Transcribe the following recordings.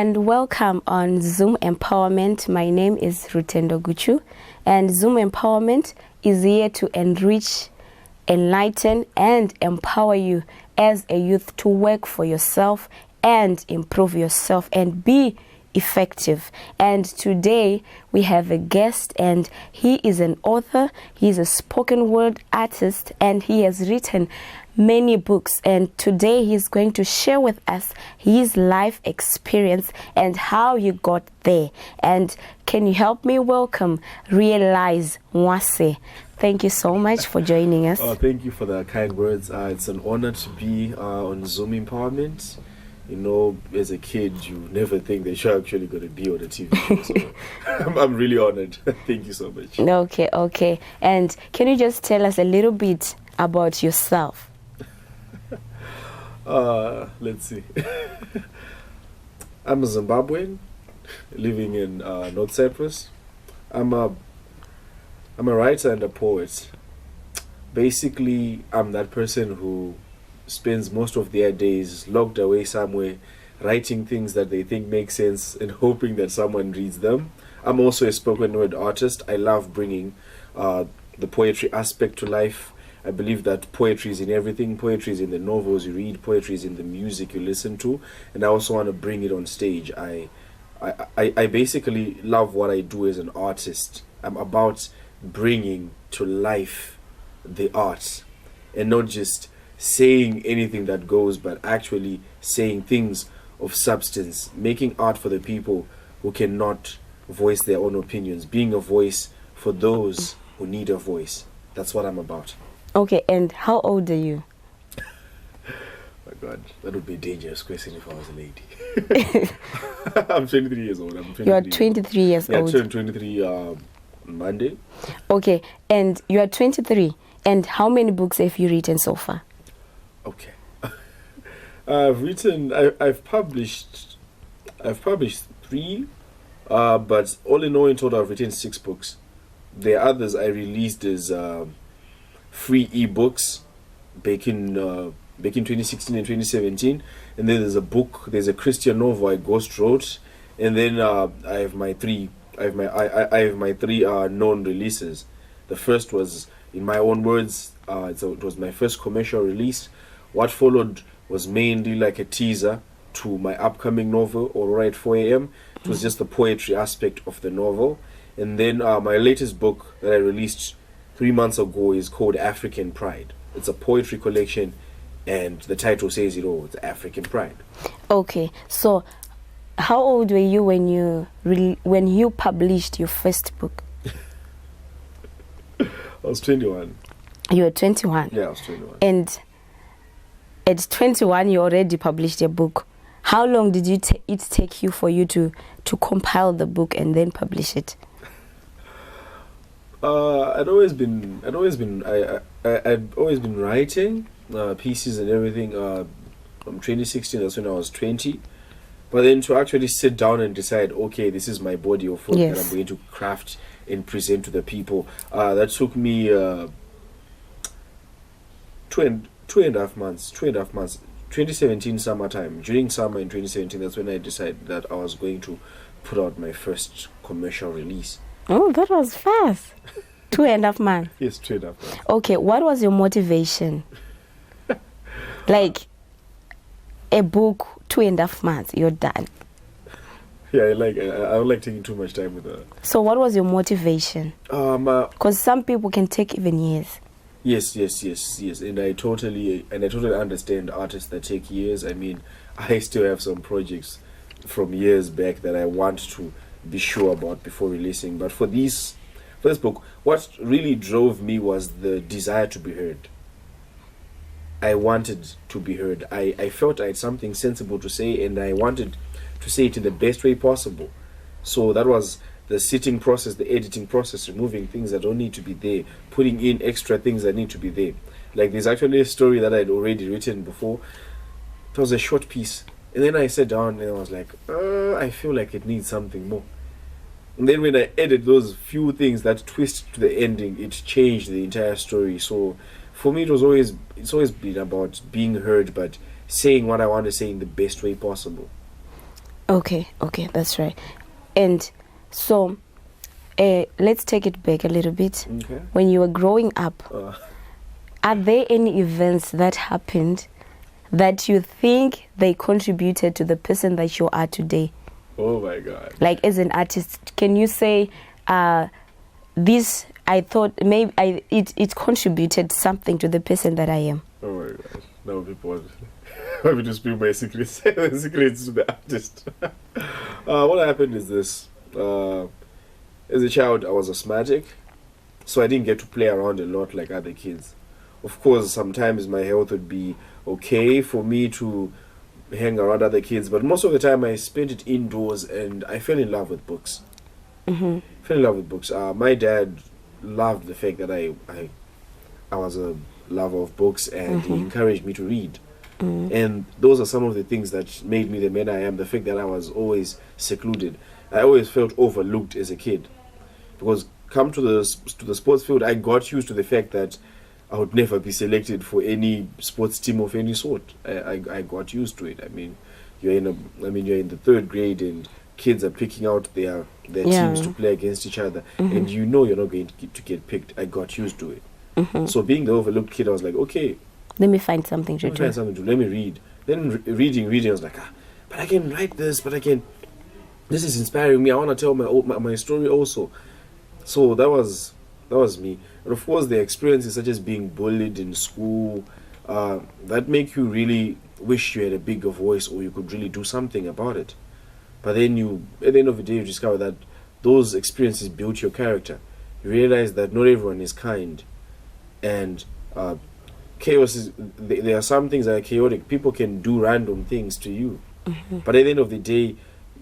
and welcome on Zoom Empowerment. My name is Rutendo Guchu, and Zoom Empowerment is here to enrich, enlighten, and empower you as a youth to work for yourself and improve yourself and be effective. And today we have a guest, and he is an author, he's a spoken word artist, and he has written many books, and today he's going to share with us his life experience and how he got there. And can you help me welcome Realize Mwase? Thank you so much for joining us. Thank you for the kind words. It's an honor to be on Zoom Empowerment. You know, as a kid, you never think that you're actually going to be on a TV show. So I'm really honored. Thank you so much. Okay. And can you just tell us a little bit about yourself? Let's see. I'm a Zimbabwean living in North Cyprus. I'm a writer and a poet. Basically, I'm that person who spends most of their days locked away somewhere, writing things that they think make sense and hoping that someone reads them. I'm also a spoken word artist. I love bringing the poetry aspect to life. I believe that poetry is in everything. Poetry is in the novels you read. Poetry is in the music you listen to. And I also want to bring it on stage. I basically love what I do as an artist. I'm about bringing to life the art and not just saying anything that goes, but actually saying things of substance, making art for the people who cannot voice their own opinions, being a voice for those who need a voice. That's what I'm about. Okay, and how old are you? My God, that would be a dangerous question if I was a lady. I'm 23 years old. You are 23 years old. Yeah, I turned 23 on Monday. Okay, and you are 23. And how many books have you written so far? Okay. I've published 3, but all in all in total I've written 6 books. The others I released as free ebooks back in 2016 and 2017, and then there's a Christian novel I ghost wrote, and then I have my 3 known releases. The first was, in my own words, it was my first commercial release. What followed was mainly like a teaser to my upcoming novel, Alright 4 a.m. It was just the poetry aspect of the novel. And then my latest book that I released 3 months ago is called African Pride. It's a poetry collection, and the title says it all. It's African Pride. Okay, so how old were you when you published your first book? I was 21. You were 21? Yeah, I was 21. And at 21, you already published a book. How long did it take you for you to compile the book and then publish it? I'd always been writing pieces and everything. From 2016, that's when I was 20. But then to actually sit down and decide, okay, this is my body of work that I'm going to craft and present to the people. That took me 2.5 months. 2017 summertime. During summer in 2017, that's when I decided that I was going to put out my first commercial release. Oh, that was fast. 2.5 months. Yes, 2.5 months. Okay, what was your motivation? Like a book, 2.5 months, you're done. Yeah, I don't like taking too much time with that. So what was your motivation? Because some people can take even years. Yes. And I totally understand artists that take years. I mean, I still have some projects from years back that I want to be sure about before releasing. But for this book, what really drove me was the desire to be heard. I wanted to be heard. I felt I had something sensible to say, and I wanted to say it in the best way possible. So that was the sitting process, the editing process, removing things that don't need to be there, putting in extra things that need to be there. Like, there's actually a story that I'd already written before. It was a short piece. And then I sat down and I was like, I feel like it needs something more. And then when I added those few things that twist to the ending, it changed the entire story. So for me, it's always been about being heard, but saying what I want to say in the best way possible. Okay, that's right. And so, let's take it back a little bit. Okay. When you were growing up, are there any events that happened that you think they contributed to the person that you are today? Oh my God. Like, as an artist, can you say, this, I thought maybe it contributed something to the person that I am? Oh my God. Now people want me to spill my secrets. The secrets to the artist. What happened is this. As a child, I was asthmatic, so I didn't get to play around a lot like other kids. Of course, sometimes my health would be okay for me to hang around other kids, but most of the time I spent it indoors, and I fell in love with books. Mm-hmm. Fell in love with books. My dad loved the fact that I was a lover of books, and he encouraged me to read. And those are some of the things that made me the man I am. The fact that I was always secluded. I always felt overlooked as a kid, because come to the sports field, I got used to the fact that I would never be selected for any sports team of any sort. I got used to it. I mean, you're in the third grade, and kids are picking out their teams to play against each other, and you know you're not going to get picked. I got used to it. So being the overlooked kid, I was like, okay, let me find something to do. Let me read. Then reading, I was like, but I can write this. This is inspiring me. I want to tell my story also. So that was me. And of course, the experiences such as being bullied in school, that make you really wish you had a bigger voice, or you could really do something about it. But then at the end of the day, you discover that those experiences built your character. You realize that not everyone is kind, and chaos is. There are some things that are chaotic. People can do random things to you, but at the end of the day,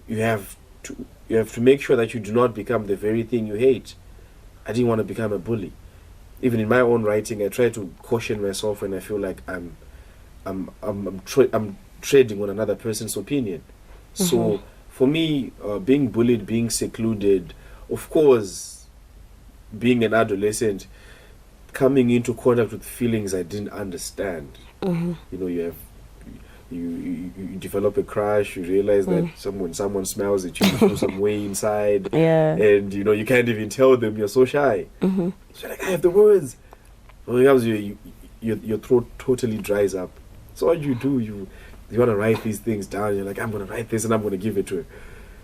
you have to make sure that you do not become the very thing you hate. I didn't want to become a bully. Even in my own writing, I try to caution myself when I feel like I'm treading on another person's opinion. So for me, being bullied, being secluded, of course, being an adolescent, coming into contact with feelings I didn't understand. You know, you develop a crush. You realize that someone smells at you, you feel some way inside, and you can't even tell them. You're so shy. So you're like, I have the words. When it comes, your throat totally dries up. So what do, you want to write these things down. You're like, I'm going to write this and I'm going to give it to her.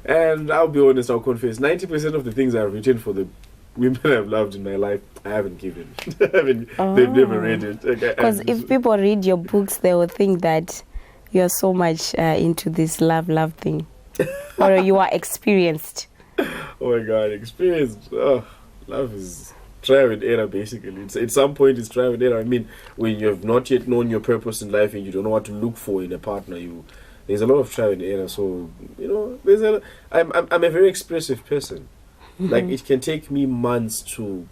And I'll be honest, I'll confess, 90% of the things I've written for the women I've loved in my life, I haven't given. They've never read it. Because if people read your books, they will think that you're so much into this love thing, or you are experienced. Oh my God, experienced. Oh, love is trial and error, basically. At some point, it's trial and error. I mean, when you have not yet known your purpose in life and you don't know what to look for in a partner, there's a lot of trial and error. So I'm a very expressive person. Like, it can take me months to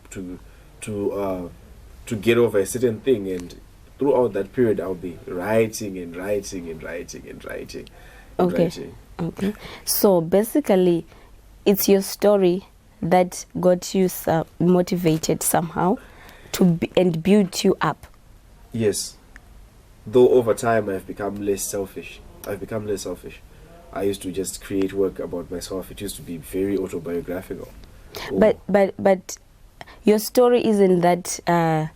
get over a certain thing, and throughout that period, I'll be writing and writing and writing and writing. And writing. Okay. So basically, it's your story that got you motivated somehow and built you up. Yes. Though over time, I've become less selfish. I used to just create work about myself. It used to be very autobiographical. But your story isn't that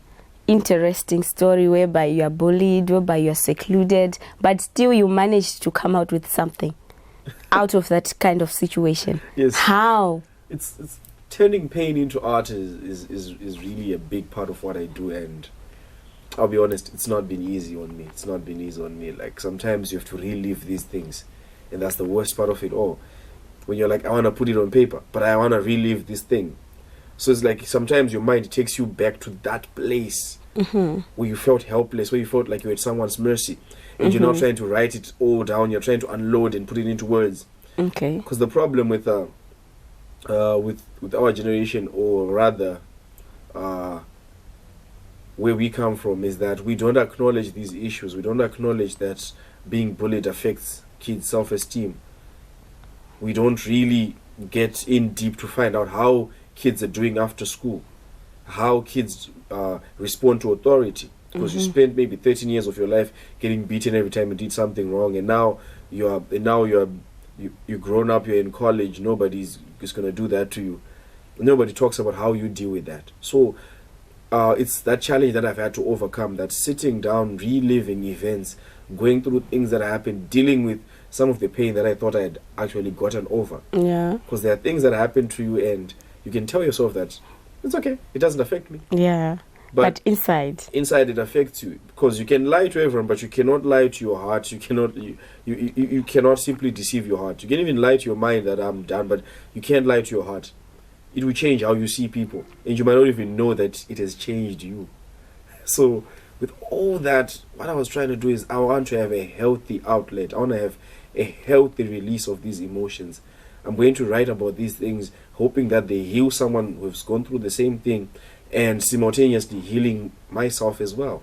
interesting story whereby you are bullied, whereby you are secluded, but still you managed to come out with something out of that kind of situation. Yes. How? It's turning pain into art is really a big part of what I do, and I'll be honest, it's not been easy on me. Like, sometimes you have to relive these things, and that's the worst part of it all. When you're like, I want to put it on paper, but I want to relive this thing. So it's like sometimes your mind takes you back to that place where you felt helpless, where you felt like you were at someone's mercy, and you're not trying to write it all down. You're trying to unload and put it into words. Okay. Because the problem with our generation, or rather, where we come from, is that we don't acknowledge these issues. We don't acknowledge that being bullied affects kids' self-esteem. We don't really get in deep to find out how kids are doing after school, how kids respond to authority. Because you spent maybe 13 years of your life getting beaten every time you did something wrong, and now you're you're grown up, you're in college, nobody's is going to do that to you. Nobody talks about how you deal with that. So it's that challenge that I've had to overcome, that sitting down, reliving events, going through things that happened, dealing with some of the pain that I thought I had actually gotten over. Yeah. Because there are things that happen to you and you can tell yourself that it's okay, it doesn't affect me. Yeah. But inside it affects you, because you can lie to everyone, but you cannot lie to your heart. You cannot simply deceive your heart. You can even lie to your mind that I'm done, but you can't lie to your heart. It will change how you see people, and you might not even know that it has changed you. So with all that, what I was trying to do is I want to have a healthy outlet. I want to have a healthy release of these emotions. I'm going to write about these things, hoping that they heal someone who's gone through the same thing, and simultaneously healing myself as well.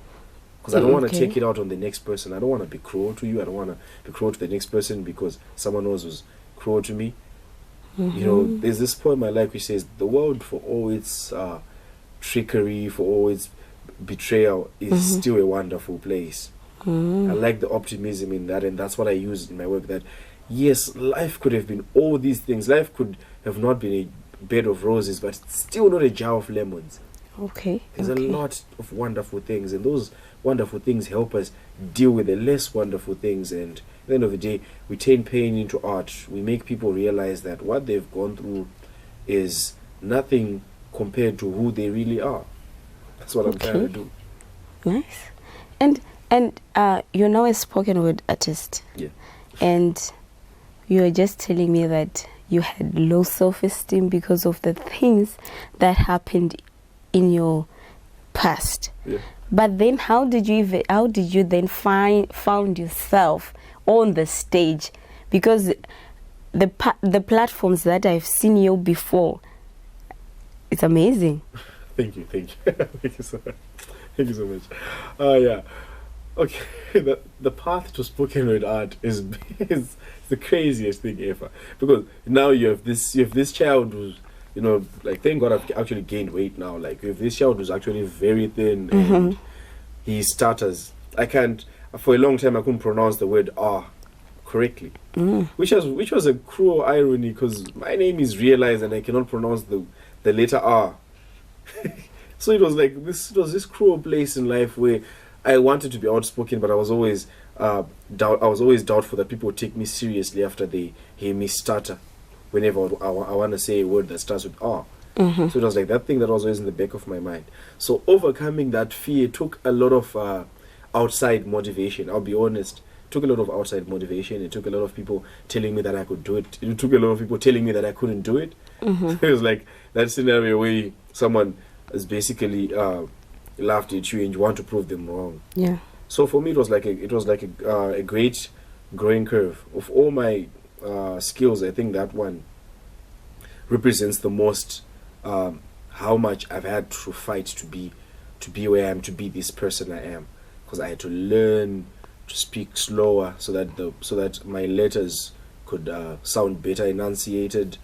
Because I don't want to take it out on the next person. I don't want to be cruel to you. I don't want to be cruel to the next person because someone else was cruel to me. You know, there's this poem I like which says, the world, for all its trickery, for all its betrayal, is still a wonderful place. I like the optimism in that, and that's what I use in my work, that yes, life could have been all these things. Life could have not been a bed of roses, but still not a jar of lemons. Okay. There's a lot of wonderful things, and those wonderful things help us deal with the less wonderful things. And at the end of the day, we turn pain into art. We make people realize that what they've gone through is nothing compared to who they really are. That's what I'm trying to do. Nice. And you're now a spoken word artist. Yeah. And you were just telling me that you had low self-esteem because of the things that happened in your past. Yeah. But then how did you then found yourself on the stage? Because the platforms that I've seen you before, it's amazing. Thank you. Thank you so much. Thank you so much. Yeah. Okay. The path to spoken word art is the craziest thing ever, because now you have this child who's, you know, like, thank God I've actually gained weight now. Like, you have this child who's actually very thin and he stutters. For a long time I couldn't pronounce the word correctly, which was a cruel irony, because my name is realized and I cannot pronounce the letter R. So it was like this cruel place in life where I wanted to be outspoken, but I was always doubtful that people would take me seriously after they hear me stutter whenever I want to say a word that starts with R. So it was like that thing that was always in the back of my mind. So overcoming that fear took a lot of outside motivation. I'll be honest. It took a lot of outside motivation. It took a lot of people telling me that I could do it. It took a lot of people telling me that I couldn't do it. It was like that scenario where someone is basically laughed at you and you want to prove them wrong. Yeah. So for me, it was like a great growing curve. Of all my skills, I think that one represents the most. How much I've had to fight to be where I am, to be this person I am, because I had to learn to speak slower so that my letters could sound better enunciated.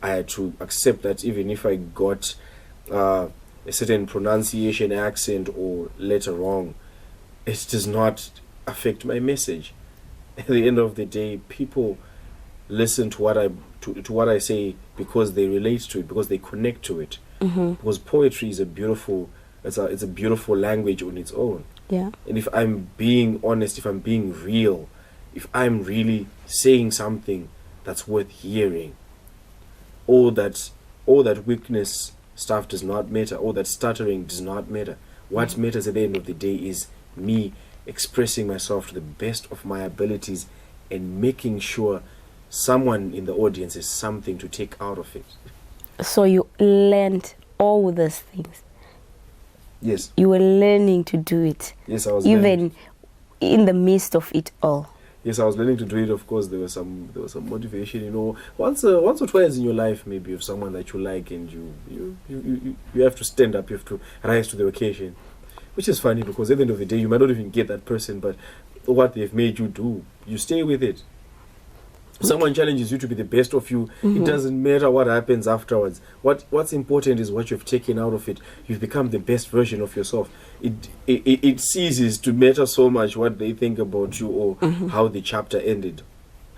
I had to accept that even if I got a certain pronunciation, accent, or letter wrong, it does not affect my message. At the end of the day, people listen to what I say because they relate to it, because they connect to it. Because poetry is a beautiful language on its own. Yeah. And if I'm being honest, if I'm being real, if I'm really saying something that's worth hearing, all that weakness stuff does not matter, all that stuttering does not matter. What matters at the end of the day is me expressing myself to the best of my abilities and making sure someone in the audience has something to take out of it. So you learned all these things? Yes. You were learning to do it? Yes, I was even learning. In the midst of it all? Yes, I was learning to do it. Of course, there was some motivation. You know, once or twice in your life, maybe, of someone that you like, and you have to stand up. You have to rise to the occasion, which is funny because at the end of the day, you might not even get that person, but what they've made you do, you stay with it. Someone challenges you to be the best of you. It doesn't matter what happens afterwards. What's important is what you've taken out of it. You've become the best version of yourself. It ceases to matter so much what they think about you or how the chapter ended.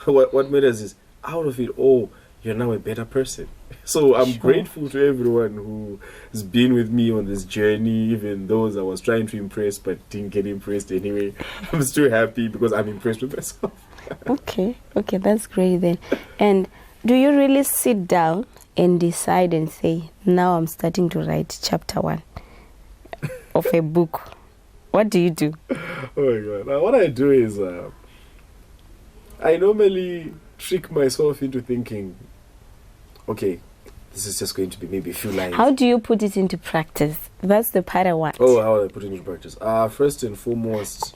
What matters is out of it all, you're now a better person. So I'm grateful to everyone who has been with me on this journey, even those I was trying to impress but didn't get impressed anyway. I'm still happy because I'm impressed with myself. Okay, that's great then. And do you really sit down and decide and say, now I'm starting to write chapter 1 of a book? What do you do? Oh my God. Now, what I do is I normally trick myself into thinking, okay, this is just going to be maybe a few lines. How do you put it into practice? That's the part I want. Oh, how do I put it into practice? First and foremost,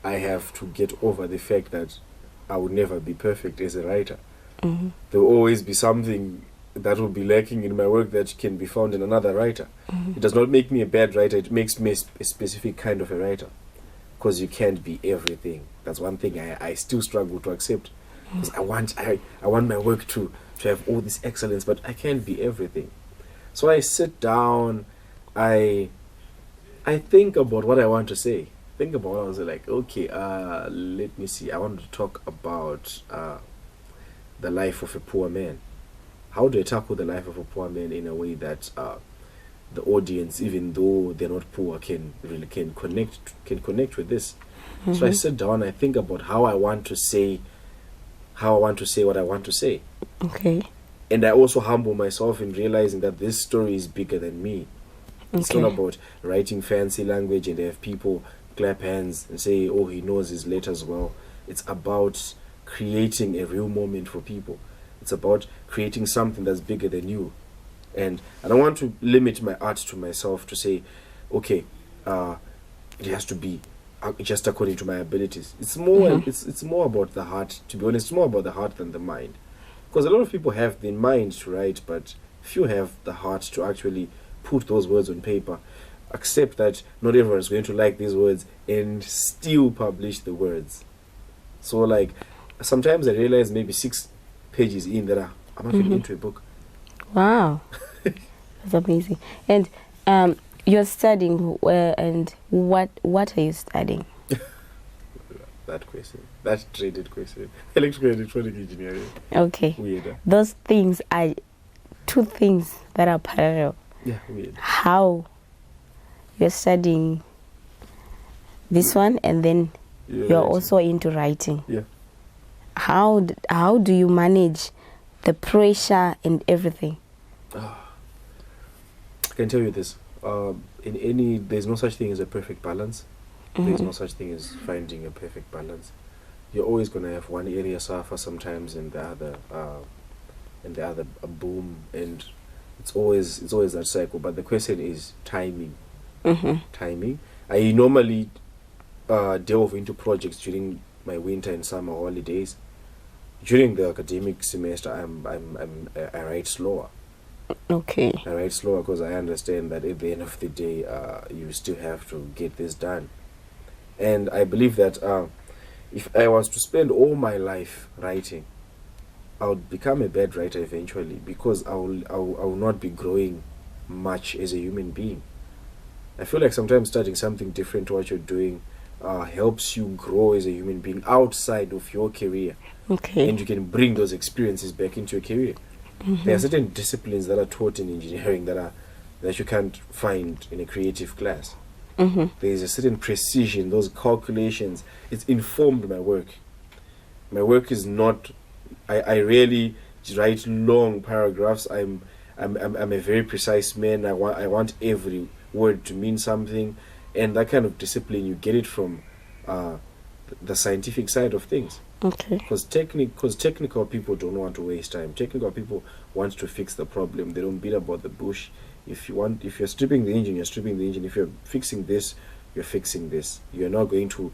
I have to get over the fact that I will never be perfect as a writer. Mm-hmm. There will always be something that will be lacking in my work that can be found in another writer. Mm-hmm. It does not make me a bad writer. It makes me a specific kind of a writer, because you can't be everything. That's one thing I still struggle to accept, because I want my work to have all this excellence, but I can't be everything. So I sit down, I think about what I want to say. Think about what I was like, okay, let me see. I want to talk about the life of a poor man. How do I tackle the life of a poor man in a way that the audience, even though they're not poor, can connect with this? Mm-hmm. So I sit down, I think about how I want to say what I want to say. Okay. And I also humble myself in realizing that this story is bigger than me. Okay. It's not about writing fancy language and have people clap hands and say, oh, he knows his letters well. It's about creating a real moment for people. It's about creating something that's bigger than you. And I don't want to limit my art to myself to say, okay, it has to be just according to my abilities. It's more it's more about the heart. To be honest, it's more about the heart than the mind. Because a lot of people have the mind to write, but few have the heart to actually put those words on paper, accept that not everyone is going to like these words, and still publish the words. So like, sometimes I realize maybe 6 pages in that I'm actually into a book. Wow. That's amazing. And you're studying and what are you studying? That question. That dreaded question. Electrical and electronic engineering. Okay. Weird. Those things are 2 things that are parallel. Yeah, weird. How you're studying this one and then you're also into writing. Yeah. How do you manage the pressure and everything? I can tell you this. There's no such thing as a perfect balance. There's no such thing as finding a perfect balance. You're always gonna have one area suffer sometimes, and the other a boom, and it's always that cycle. But the question is timing. Timing. I normally delve into projects during my winter and summer holidays. During the academic semester, I write slower. Okay. I write slower because I understand that at the end of the day, you still have to get this done. And I believe that if I was to spend all my life writing, I would become a bad writer eventually, because I will not be growing much as a human being. I feel like sometimes starting something different to what you're doing helps you grow as a human being outside of your career. Okay. And you can bring those experiences back into your career. There are certain disciplines that are taught in engineering that you can't find in a creative class. There is a certain precision, those calculations. It's informed my work. My work is not. I rarely write long paragraphs. I'm a very precise man. I want every word to mean something, and that kind of discipline, you get it from the scientific side of things. Okay. Because technical people don't want to waste time. Technical people want to fix the problem. They don't beat about the bush. If you're stripping the engine, you're stripping the engine. If you're fixing this, you're fixing this. You're not going to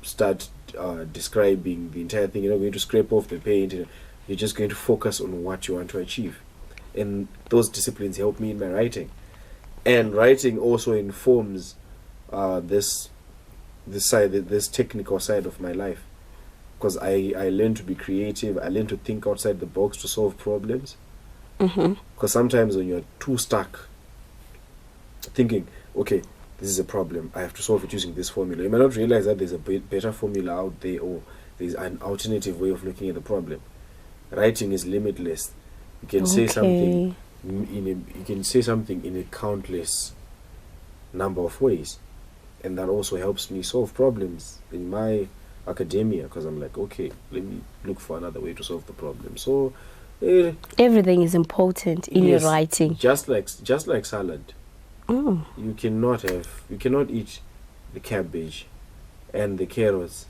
start describing the entire thing. You're not going to scrape off the paint. You're just going to focus on what you want to achieve. And those disciplines help me in my writing. And writing also informs this technical side of my life. Because I learn to be creative. I learn to think outside the box to solve problems. Because sometimes when you're too stuck thinking, okay, this is a problem, I have to solve it using this formula, you might not realize that there's a better formula out there, or there's an alternative way of looking at the problem. writing is limitless. You can say something you can say something in a countless number of ways, and that also helps me solve problems in my academia, because I'm like, okay, let me look for another way to solve the problem. So everything is important in your yes, writing. just like salad. Oh. You cannot eat the cabbage and the carrots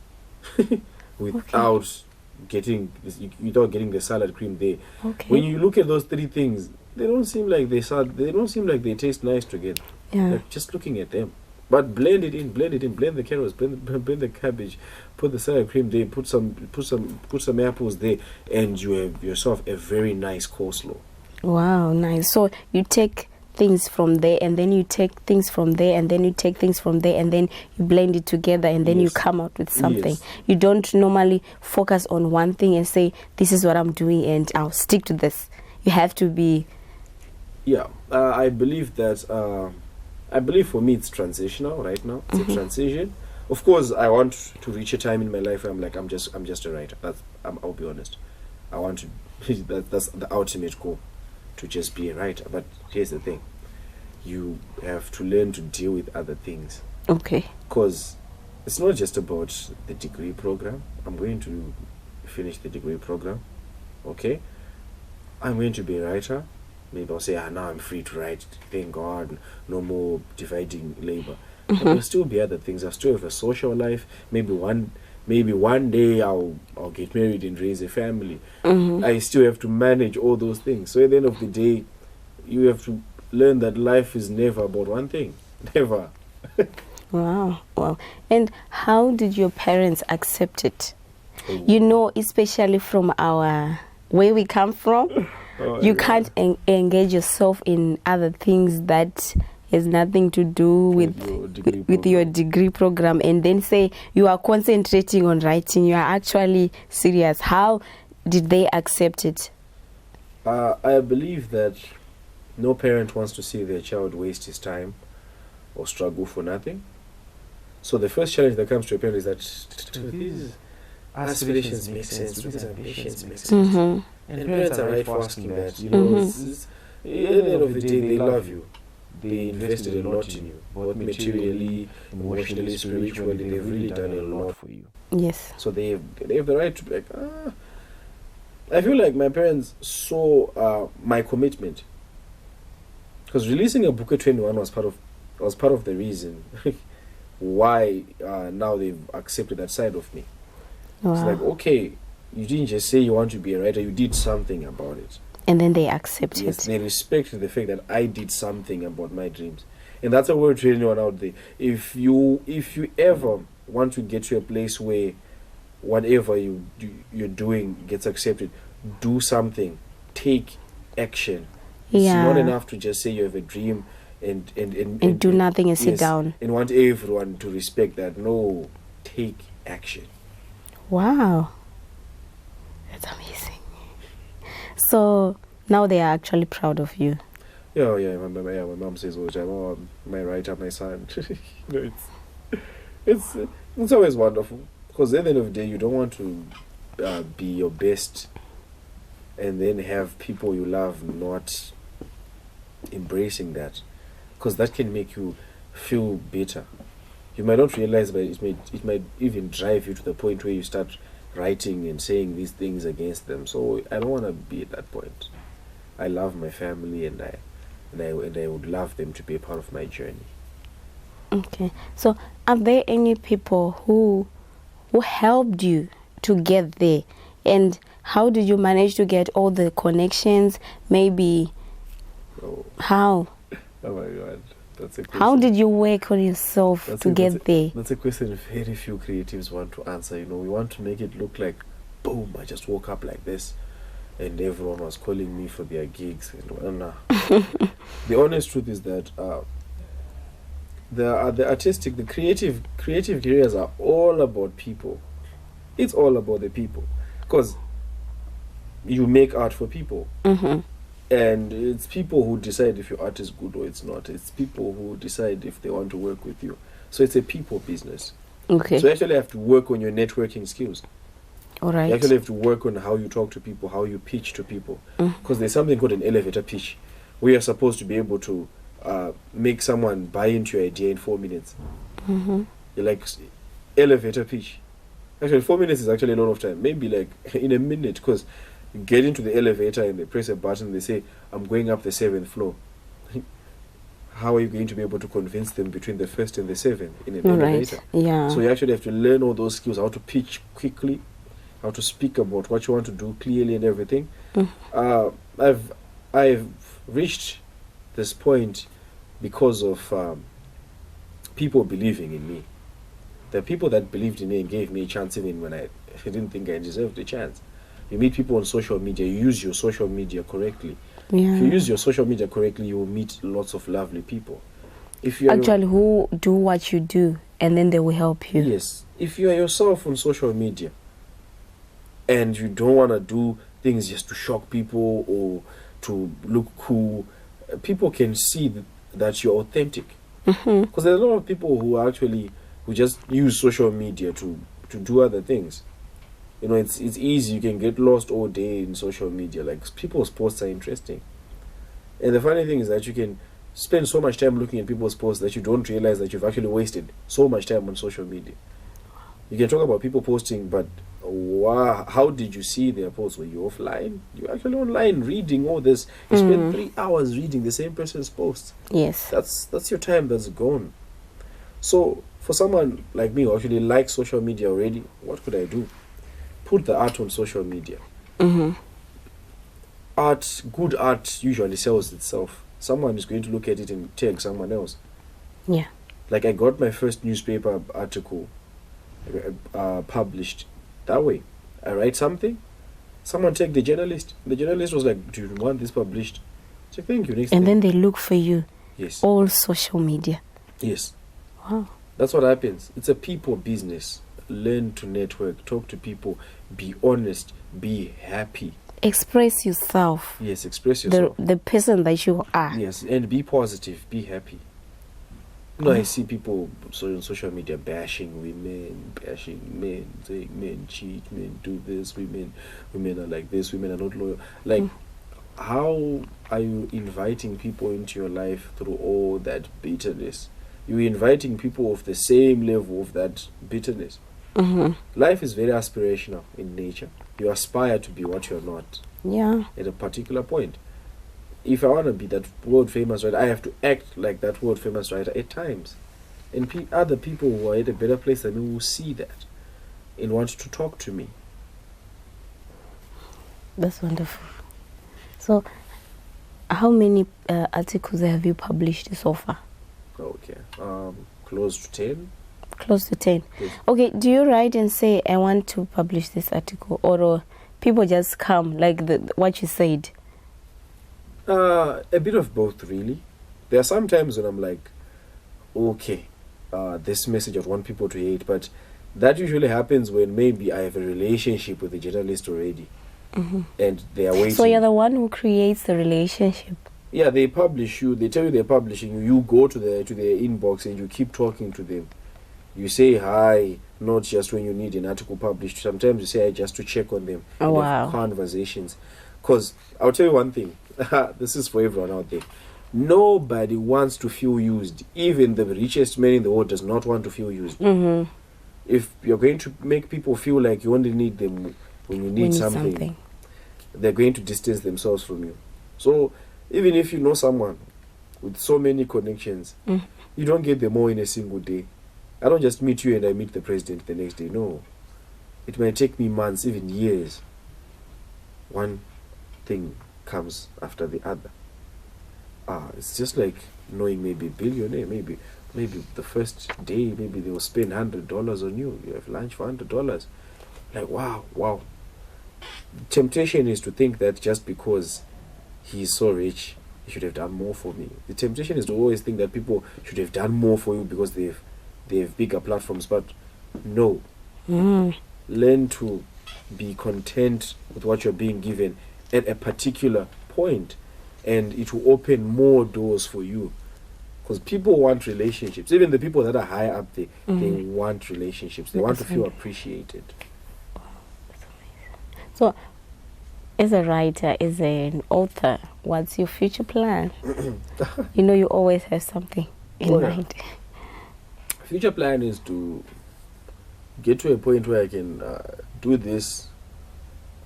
without getting the salad cream there. Okay. When you look at those three things, they don't seem like they taste nice together. Yeah. Like just looking at them. But blend the carrots, blend the cabbage, put the salad cream there, put some apples there, and you have yourself a very nice coleslaw. Wow, nice. So you take things from there, and then you take things from there, and then you take things from there, and then you blend it together, and then you come out with something. Yes. You don't normally focus on one thing and say, this is what I'm doing and I'll stick to this. You have to be... Yeah, I believe for me it's transitional right now. It's a transition. Of course, I want to reach a time in my life where I'm like, I'm just a writer. I'll be honest. I want to. That's the ultimate goal, to just be a writer. But here's the thing: you have to learn to deal with other things. Okay. Because it's not just about the degree program. I'm going to finish the degree program. Okay. I'm going to be a writer. Maybe I'll say, now I'm free to write. Thank God, no more dividing labor. But there'll still be other things. I still have a social life. Maybe one day I'll get married and raise a family. I still have to manage all those things. So at the end of the day, you have to learn that life is never about one thing. Never. Wow. And how did your parents accept it? You know, especially from where we come from, you can't engage yourself in other things that has nothing to do with your degree program, and then say you are concentrating on writing. You are actually serious. How did they accept it? I believe that no parent wants to see their child waste his time or struggle for nothing. So the first challenge that comes to a parent is that these aspirations make sense, these ambitions make sense. And parents are right for asking that. You know, at the end of the day, they love you. They invested a lot in you, both materially, emotionally, spiritually. They've really done a lot for you. Yes. So they have the right to be like, I feel like my parents saw my commitment, because releasing a book at 21 was part of the reason why now they've accepted that side of me. Wow. It's like, okay, you didn't just say you want to be a writer, you did something about it. And then they accept it. Yes, they respect the fact that I did something about my dreams. And that's a word to anyone out there. If you ever want to get to a place where whatever you're doing gets accepted, do something. Take action. It's not enough to just say you have a dream and do nothing and sit down. And want everyone to respect that. No, take action. Wow. That's amazing. So now they are actually proud of you. Yeah. My mom says all the time, "Oh, my writer, my son." It's always wonderful, because at the end of the day, you don't want to be your best and then have people you love not embracing that, because that can make you feel bitter. You might not realize, but it might even drive you to the point where you start writing and saying these things against them. So I don't want to be at that point. I love my family, and I would love them to be a part of my journey. Okay. So are there any people who helped you to get there? And how did you manage to get all the connections? Maybe how? Oh my God. That's a question. How did you work on yourself to get there? That's a question very few creatives want to answer. You know, we want to make it look like, boom, I just woke up like this and everyone was calling me for their gigs. And nah. The honest truth is that the artistic, the creative careers are all about people. It's all about the people, because you make art for people. And it's people who decide if your art is good or it's not. It's people who decide if they want to work with you. So it's a people business. Okay. So you actually have to work on your networking skills. All right. You actually have to work on how you talk to people, how you pitch to people. Mm. Because there's something called an elevator pitch, where you're supposed to be able to make someone buy into your idea in 4 minutes. Mm-hmm. You're like, elevator pitch. Actually, 4 minutes is actually a lot of time. Maybe like in a minute, because you get into the elevator and they press a button, they say, I'm going up the 7th floor. How are you going to be able to convince them between the 1st and the 7th in an elevator? Yeah. So you actually have to learn all those skills, how to pitch quickly, how to speak about what you want to do clearly and everything. Mm. I've reached this point because of people believing in me. The people that believed in me and gave me a chance even when I didn't think I deserved a chance. You meet people on social media, you use your social media correctly. Yeah. If you use your social media correctly, you will meet lots of lovely people. If you Actually, who do what you do, and then they will help you. Yes. If you are yourself on social media and you don't want to do things just to shock people or to look cool, people can see that you're authentic. Because there's a lot of people who just use social media to do other things. You know, it's easy. You can get lost all day in social media. Like, people's posts are interesting. And the funny thing is that you can spend so much time looking at people's posts that you don't realize that you've actually wasted so much time on social media. You can talk about people posting, but wow, how did you see their posts? Were you offline? You actually online reading all this. You spend 3 hours reading the same person's posts. Yes. That's your time that's gone. So for someone like me who actually likes social media already, what could I do? Put the art on social media. Mm-hmm. Good art usually sells itself. Someone is going to look at it and tag someone else. Yeah. Like, I got my first newspaper article published that way. I write something, someone tagged the journalist. The journalist was like, do you want this published? I said, thank you, next And thing. then they look for you. Yes. All social media. Yes. Wow. That's what happens. It's a people business. Learn to network, talk to people, be honest, be happy. Express yourself. Yes, express yourself. The person that you are. Yes, and be positive, be happy. You know, I see people on social media bashing women, bashing men, saying men cheat, men do this, women are like this, women are not loyal. Like, how are you inviting people into your life through all that bitterness? You're inviting people of the same level of that bitterness. Mm-hmm. Life is very aspirational in nature. You aspire to be what you're not. Yeah. At a particular point. If I want to be that world famous writer, I have to act like that world famous writer at times. And other people who are at a better place than me will see that and want to talk to me. That's wonderful. So, how many articles have you published so far? Okay. Close to 10. Close to 10. Yes. Okay, do you write and say, I want to publish this article? Or people just come, like what you said? A bit of both, really. There are some times when I'm like, okay, this message I want people to hate, but that usually happens when maybe I have a relationship with the journalist already, and they are waiting. So you're the one who creates the relationship. Yeah, they publish you. They tell you they're publishing you. You go to their inbox and you keep talking to them. You say hi, not just when you need an article published. Sometimes you say hi just to check on them. Oh, and wow. have conversations. Because I'll tell you one thing. This is for everyone out there. Nobody wants to feel used. Even the richest man in the world does not want to feel used. Mm-hmm. If you're going to make people feel like you only need them when you need something, they're going to distance themselves from you. So even if you know someone with so many connections, you don't get them all in a single day. I don't just meet you and I meet the president the next day. No. It might take me months, even years. One thing comes after the other. It's just like knowing maybe a billionaire. Maybe the first day, maybe they will spend $100 on you. You have lunch for $100. Like, wow. Temptation is to think that just because he's so rich, he should have done more for me. The temptation is to always think that people should have done more for you because they have bigger platforms. But no. Learn to be content with what you're being given at a particular point, and it will open more doors for you. Because people want relationships. Even the people that are high up there, they want relationships. They want to feel appreciated. So, as a writer, as an author, what's your future plan? You know, you always have something in mind. Future plan is to get to a point where I can do this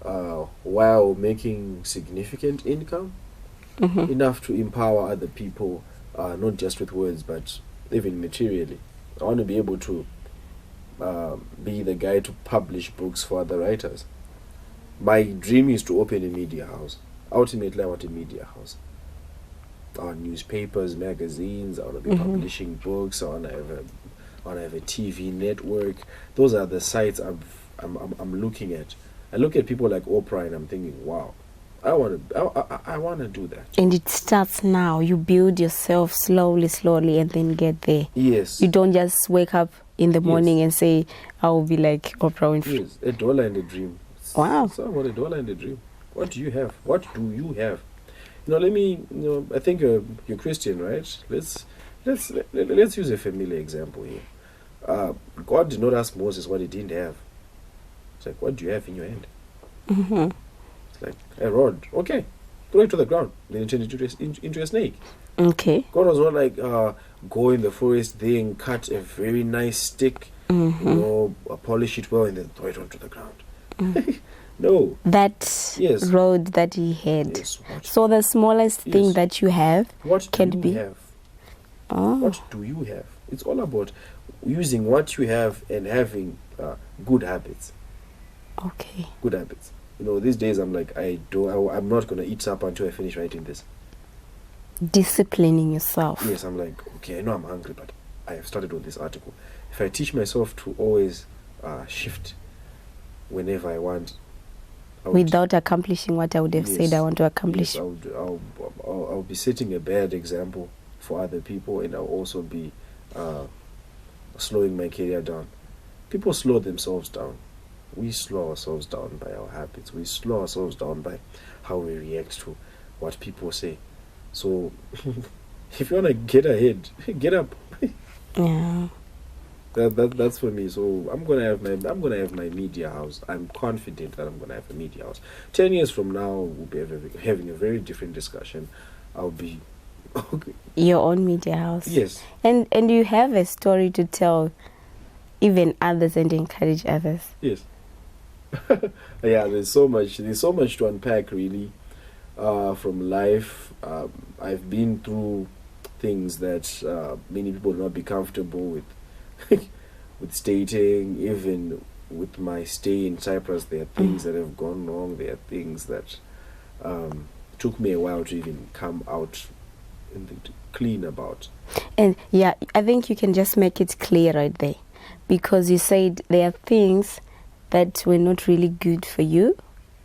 while making significant income, enough to empower other people, not just with words, but even materially. I want to be able to be the guy to publish books for other writers. My dream is to open a media house. Ultimately, I want a media house. Newspapers, magazines. I want to be publishing books. I want to have a TV network. Those are the sites I'm looking at. I look at people like Oprah and I'm thinking, wow, I want to do that. And it starts now. You build yourself slowly, and then get there. Yes. You don't just wake up in the morning and say, I will be like Oprah Winfrey. Yes, $1 and a dream. Wow. So what $1 and a dream? What do you have? What do you have? Let me. I think you're Christian, right? Let's use a familiar example here. God did not ask Moses what he didn't have. It's like, what do you have in your hand? It's like a rod. Okay, throw it to the ground. Then turn it into a snake. Okay. God was not like go in the forest there and cut a very nice stick, polish it well and then throw it onto the ground. No. That road that he had. Yes, so the smallest thing that you have can be. Have? What do you have? It's all about using what you have and having good habits. Okay. Good habits. These days I'm like, I'm not going to eat supper until I finish writing this. Disciplining yourself. Yes, I'm like, okay, I know I'm hungry, but I have started with this article. If I teach myself to always shift whenever I want, without accomplishing what I would have said I want to accomplish. Yes, I'll be setting a bad example for other people, and I'll also be slowing my career down. People slow themselves down. We slow ourselves down by our habits. We slow ourselves down by how we react to what people say. So, if you want to get ahead, get up. Yeah. That's for me. So I'm gonna have my media house. I'm confident that I'm gonna have a media house. 10 years from now, we'll be having a very different discussion. I'll be your own media house. Yes. And you have a story to tell, even others, and encourage others. Yes. Yeah. There's so much to unpack, really, from life. I've been through things that many people will not be comfortable with. With stating, even with my stay in Cyprus, there are things that have gone wrong. There are things that took me a while to even come out and clean about. And yeah, I think you can just make it clear right there, because you said there are things that were not really good for you,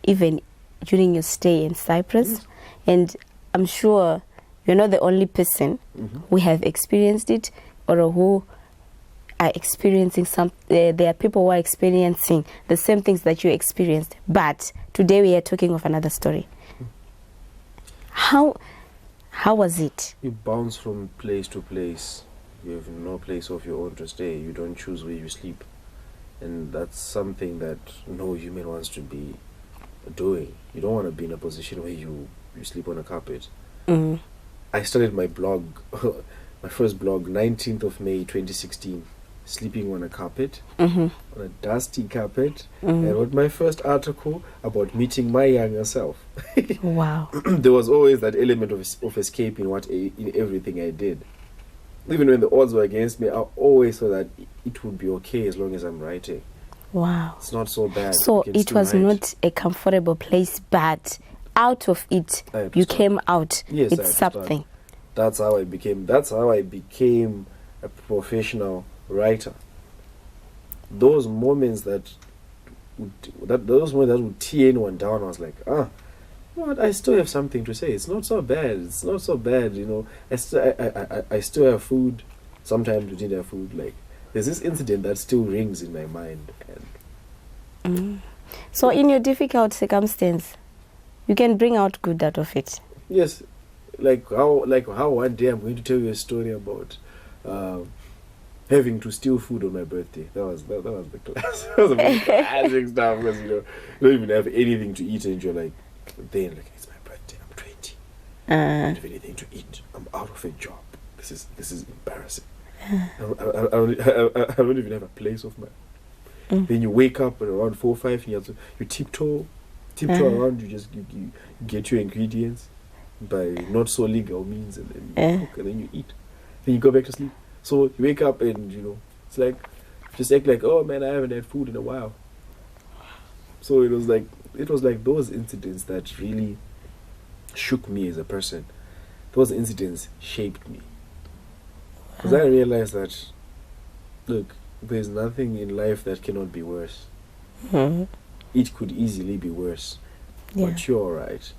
even during your stay in Cyprus. And I'm sure you're not the only person who have experienced it, or who are experiencing there are people who are experiencing the same things that you experienced, but today we are talking of another story. How was it? You bounce from place to place. You have no place of your own to stay. You don't choose where you sleep, and that's something that no human wants to be doing. You don't want to be in a position where you sleep on a carpet. I started my blog, my first blog, 19th of May 2016. Sleeping on a carpet, on a dusty carpet. I wrote my first article about meeting my younger self. Wow. There was always that element of escape in everything I did. Even when the odds were against me, I always thought that it would be okay as long as I'm writing. Wow. It's not so bad. So it was not a comfortable place, but out of it, you came out with something. That's how I became a professional writer. Those moments that would tear anyone down, I was like, what? I still have something to say. It's not so bad. It's not so bad. I still have food. Sometimes we didn't have food. Like, there's this incident that still rings in my mind. So, in your difficult circumstance, you can bring out good out of it. Yes, like how one day I'm going to tell you a story about having to steal food on my birthday. That was the class. That was a very classic stuff because you don't even have anything to eat and you're like, then like it's my birthday. I'm 20. I don't have anything to eat. I'm out of a job. This is embarrassing. I don't even have a place of my. Then you wake up at around 4 or 5 and you tiptoe around. You get your ingredients by not so legal means, and then you cook and then you eat. Then you go back to sleep. So you wake up and it's like just act like, oh man, I haven't had food in a while. So it was like those incidents that really shook me as a person. Those incidents shaped me. Because I realized that, look, there's nothing in life that cannot be worse. It could easily be worse. But you're alright.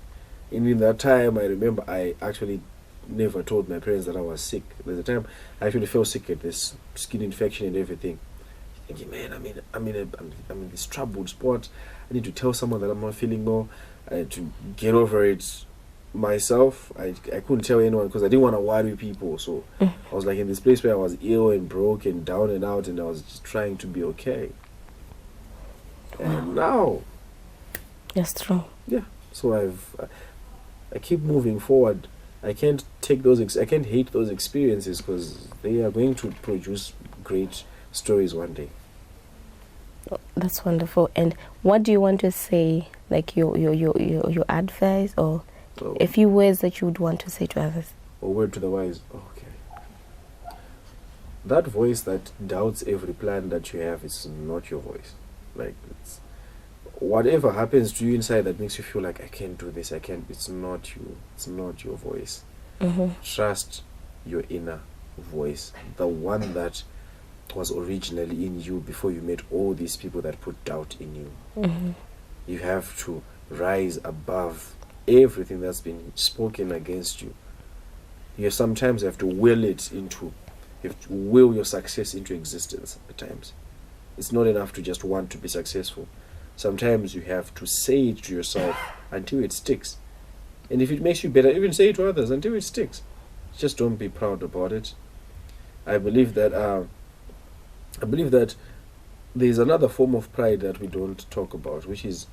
And in that time, I remember I actually never told my parents that I was sick. There's a time I actually fell sick at this skin infection and everything. Thinking, man, I'm in this troubled spot. I need to tell someone that I'm not feeling well. I had to get over it myself. I couldn't tell anyone because I didn't want to worry people. So I was like in this place where I was ill and broke and down and out, and I was just trying to be okay. And now, that's true. Yeah. So I keep moving forward. I can't hate those experiences because they are going to produce great stories one day. That's wonderful. And what do you want to say, like your advice or a few words that you would want to say to others? A word to the wise. Okay. That voice that doubts every plan that you have is not your voice. Like, it's whatever happens to you inside that makes you feel like I can't do this, it's not you. It's not your voice. Trust your inner voice, the one that was originally in you before you met all these people that put doubt in you. You have to rise above everything that's been spoken against you. You sometimes have to will your success into existence at times. It's not enough to just want to be successful. Sometimes you have to say it to yourself until it sticks. And if it makes you better, even say it to others until it sticks. Just don't be proud about it. I believe that there's another form of pride that we don't talk about, which is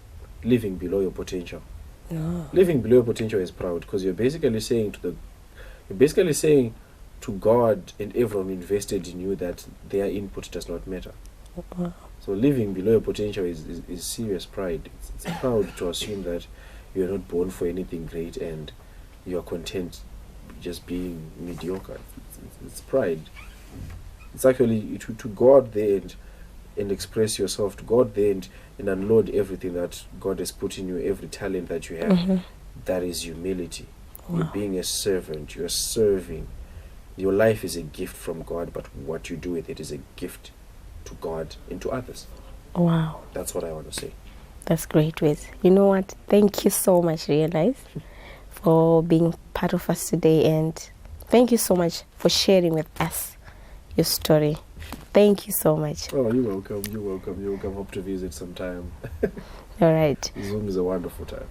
living below your potential. Living below your potential is proud because you're basically saying to God and everyone invested in you that their input does not matter. So living below your potential is serious pride. It's proud to assume that you're not born for anything great and you're content just being mediocre. It's pride. It's actually to go out there and express yourself to God there and unload everything that God has put in you, every talent that you have. That is humility. You're being a servant. You're serving. Your life is a gift from God, but what you do with it is a gift to God and to others. Wow. That's what I want to say. That's great, Wiz. You know what? Thank you so much, Realize, for being part of us today, and thank you so much for sharing with us your story. Thank you so much. Oh, you're welcome. You're welcome. You're welcome. Hope to visit sometime. All right. Zoom is a wonderful time.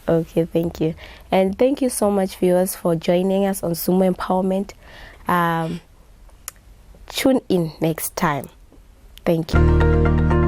Okay, thank you. And thank you so much, viewers, for joining us on Zoom Empowerment. Tune in next time. Thank you.